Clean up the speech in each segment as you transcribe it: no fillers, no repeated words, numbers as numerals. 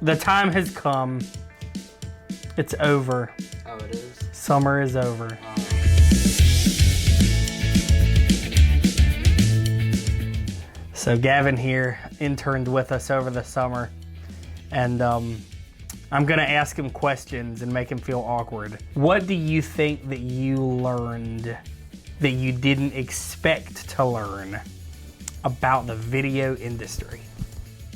The time has come. It's over. Oh, it is? Summer is over. So Gavin here interned with us over the summer, and I'm gonna ask him questions and make him feel awkward. What do you think that you learned that you didn't expect to learn about the video industry?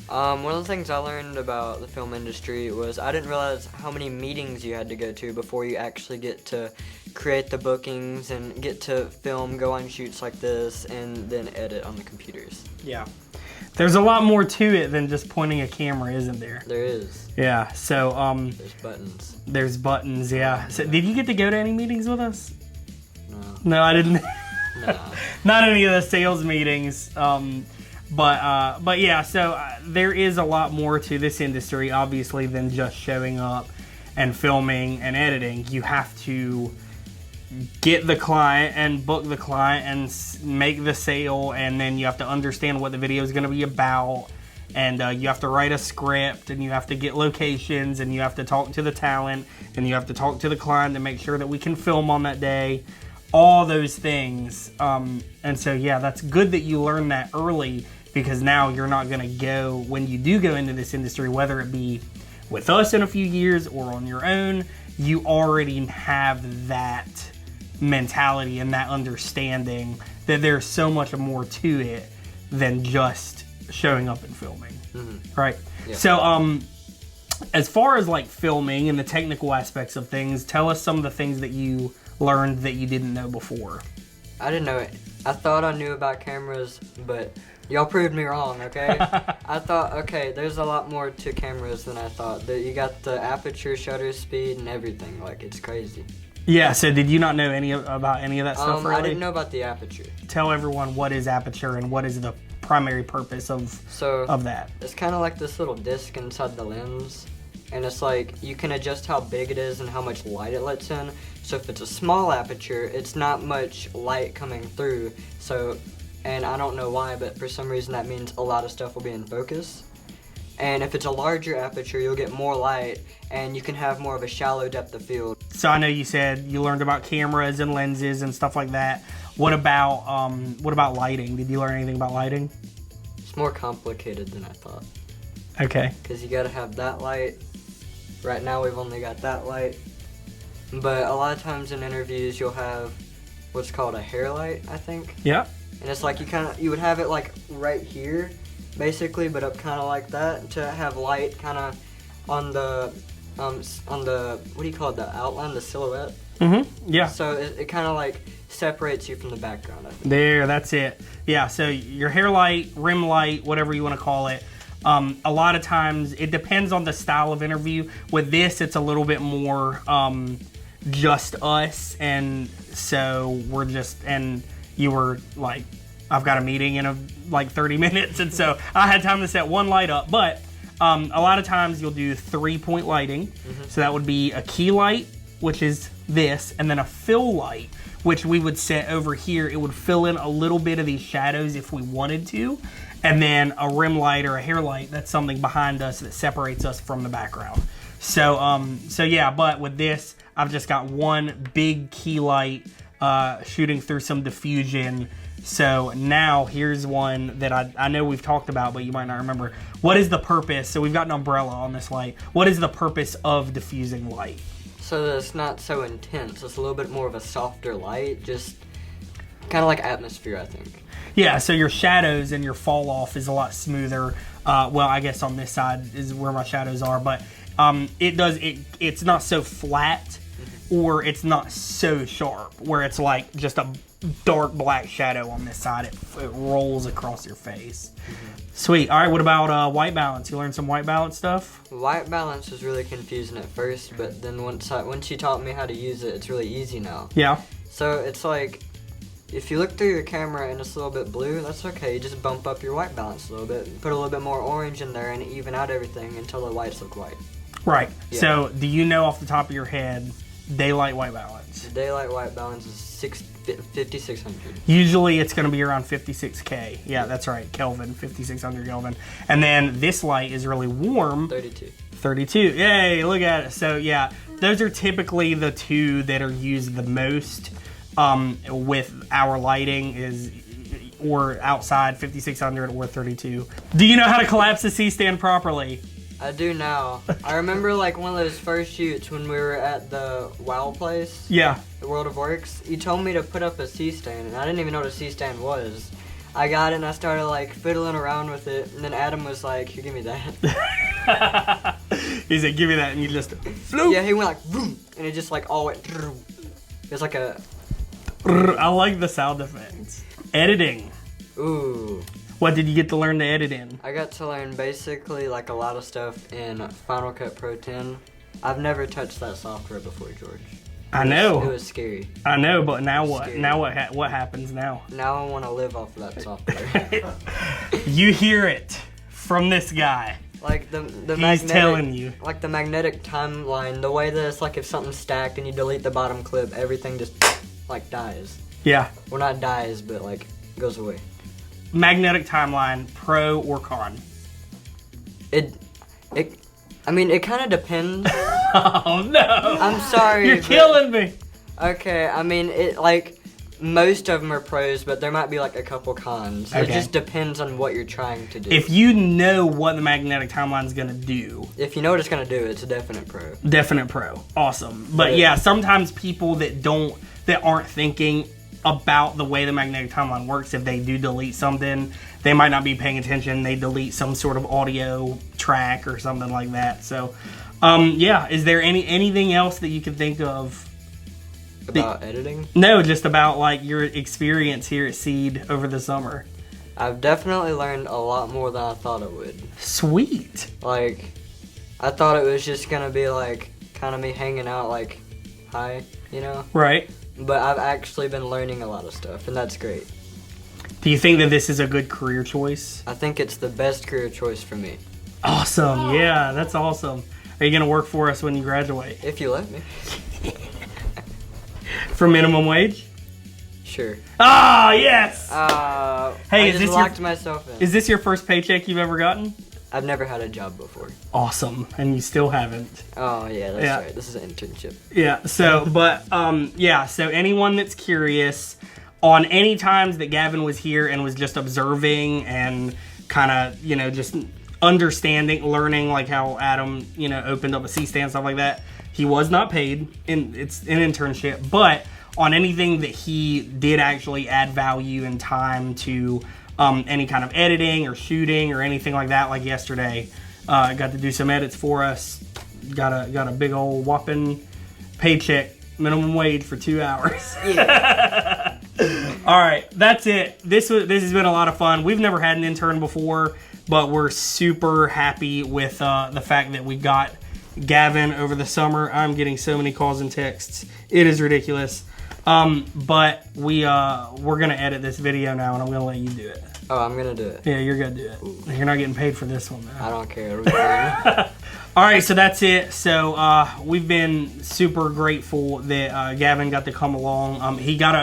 One of the things I learned about the film industry was I didn't realize how many meetings you had to go to before you actually get to create the bookings and get to film, go on shoots like this, and then edit on the computers. Yeah. There's a lot more to it than just pointing a camera, isn't there? There is. Yeah, so There's buttons. there's buttons, yeah. So did you get to go to any meetings with us? No. No, I didn't. Nah. Not any of the sales meetings. But yeah, so there is a lot more to this industry, obviously, than just showing up and filming and editing. You have to get the client and book the client and make the sale, and then you have to understand what the video is going to be about, and you have to write a script, and you have to get locations, and you have to talk to the talent, and you have to talk to the client to make sure that we can film on that day. All those things. And so, yeah, that's good that you learned that early, because now you're not going to go, when you do go into this industry, whether it be with us in a few years or on your own, you already have that mentality and that understanding that there's so much more to it than just showing up and filming. Mm-hmm. Right? Yeah. So, as far as like filming and the technical aspects of things, tell us some of the things that you learned that you didn't know before. I didn't know it. I thought I knew about cameras, but y'all proved me wrong, okay? I thought, okay, there's a lot more to cameras than I thought. That you got the aperture, shutter speed, and everything. Like, it's crazy. Yeah, so did you not know about any of that stuff really? I didn't know about the aperture. Tell everyone what is aperture and what is the primary purpose of that. It's kind of like this little disc inside the lens, and it's like you can adjust how big it is and how much light it lets in. So if it's a small aperture, it's not much light coming through. So, and I don't know why, but for some reason that means a lot of stuff will be in focus. And if it's a larger aperture, you'll get more light, and you can have more of a shallow depth of field. So I know you said you learned about cameras and lenses and stuff like that. What about lighting? Did you learn anything about lighting? It's more complicated than I thought. Okay. Because you got to have that light. Right now we've only got that light. But a lot of times in interviews you'll have what's called a hair light, I think. Yeah. And it's like you would have it like right here, basically, but up kind of like that to have light kind of on the what do you call it, the outline, the silhouette. Mm-hmm. Yeah. So it kind of like separates you from the background, I think. There, that's it. Yeah, so your hair light, rim light, whatever you want to call it. A lot of times it depends on the style of interview. With this, it's a little bit more just us, and so we're just, and you were like, I've got a meeting in like 30 minutes, and so I had time to set one light up. But a lot of times you'll do 3-point lighting. Mm-hmm. So that would be a key light, which is this, and then a fill light, which we would set over here. It would fill in a little bit of these shadows if we wanted to. And then a rim light or a hair light, that's something behind us that separates us from the background. So yeah, but with this, I've just got one big key light shooting through some diffusion. So now here's one that I know we've talked about, but you might not remember. What is the purpose? So we've got an umbrella on this light. What is the purpose of diffusing light? So that it's not so intense. It's a little bit more of a softer light, just kind of like atmosphere, I think. Yeah, so your shadows and your fall off is a lot smoother. Well, I guess on this side is where my shadows are, but it's not so flat, or it's not so sharp where it's like just a dark black shadow on this side. It rolls across your face. Mm-hmm. Sweet. All right, what about white balance? You learned some white balance stuff? White balance was really confusing at first, but then once you taught me how to use it, it's really easy now. Yeah. So it's like, if you look through your camera and it's a little bit blue, that's okay. You just bump up your white balance a little bit, put a little bit more orange in there, and even out everything until the whites look white. Right. Yeah. So do you know off the top of your head daylight white balance? The daylight white balance is 5600. Usually it's going to be around 56K. Yeah, that's right. Kelvin, 5600 Kelvin. And then this light is really warm. 32. 32. Yay, look at it. So yeah, those are typically the two that are used the most with our lighting is or outside 5600 or 32. Do you know how to collapse a C-stand properly? I do now. I remember like one of those first shoots when we were at the WoW place. Yeah. The World of Works. You told me to put up a C-stand, and I didn't even know what a C-stand was. I got it and I started like fiddling around with it, and then Adam was like, "Here, give me that." He said, "Give me that," and you just floop. Yeah, he went like boom, and it just like all went. It was like a. I like the sound effects. Editing. Ooh. What did you get to learn to edit in? I got to learn basically like a lot of stuff in Final Cut Pro 10. I've never touched that software before, George. I know. It was scary. I know, but now what? Scary. Now what happens now? Now I want to live off of that software. You hear it from this guy. Like the He's magnetic, telling you. Like the magnetic timeline, the way that it's like if something's stacked and you delete the bottom clip, everything just like dies. Yeah. Well, not dies, but like goes away. Magnetic timeline, pro or con? I mean, it kind of depends. Oh no! I'm sorry. You're killing me. Okay, I mean, it like most of them are pros, but there might be like a couple cons. It Okay. just depends on what you're trying to do. If you know what the magnetic timeline is gonna do, If you know what it's gonna do, it's a definite pro. definite pro, awesome. But yeah, sometimes people that aren't thinking about the way the magnetic timeline works, if they do delete something, they might not be paying attention. They delete some sort of audio track or something like that. So, yeah, is there anything else that you can think of? About editing? No, just about like your experience here at Seed over the summer. I've definitely learned a lot more than I thought I would. Sweet. Like, I thought it was just gonna be like kind of me hanging out like, hi, you know? Right. But I've actually been learning a lot of stuff, and that's great. Do you think that this is a good career choice? I think it's the best career choice for me. Awesome. Yeah, that's awesome. Are you going to work for us when you graduate? If you let me. For minimum wage? Sure. Ah, yes! Hey, Hey, I is just this locked myself in. Is this your first paycheck you've ever gotten? I've never had a job before. Awesome. And you still haven't. Oh, yeah, that's Yeah. right. This is an internship. Yeah, so, but, yeah, so anyone that's curious, on any times that Gavin was here and was just observing and kind of, you know, just understanding, learning, like how Adam, you know, opened up a C-stand, stuff like that, he was not paid. It's an internship. But on anything that he did actually add value and time to any kind of editing or shooting or anything like that, like yesterday, got to do some edits for us. Got a big old whopping paycheck, minimum wage for 2 hours. Yeah. All right, that's it. This has been a lot of fun. We've never had an intern before, but we're super happy with the fact that we got Gavin over the summer. I'm getting so many calls and texts. It is ridiculous. But we're gonna edit this video now, and I'm gonna let you do it. Oh, I'm gonna do it. Yeah, you're gonna do it. You're not getting paid for this one, though. I don't care. It'll be fine. All right, so that's it. So we've been super grateful that Gavin got to come along. You got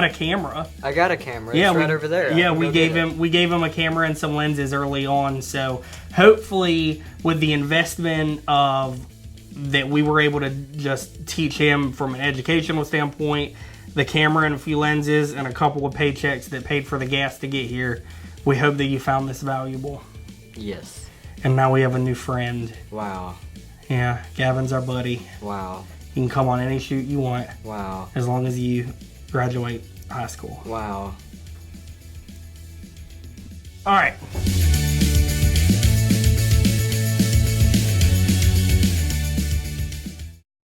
a camera. I got a camera. Yeah, It's right over there. Yeah, I can we go gave get it. him a camera and some lenses early on. So hopefully, with the investment of that, we were able to just teach him from an educational standpoint, the camera and a few lenses and a couple of paychecks that paid for the gas to get here. We hope that you found this valuable. Yes. And now we have a new friend. Wow. Yeah, Gavin's our buddy. Wow. You can come on any shoot you want Wow. as long as you graduate high school. Wow. All right.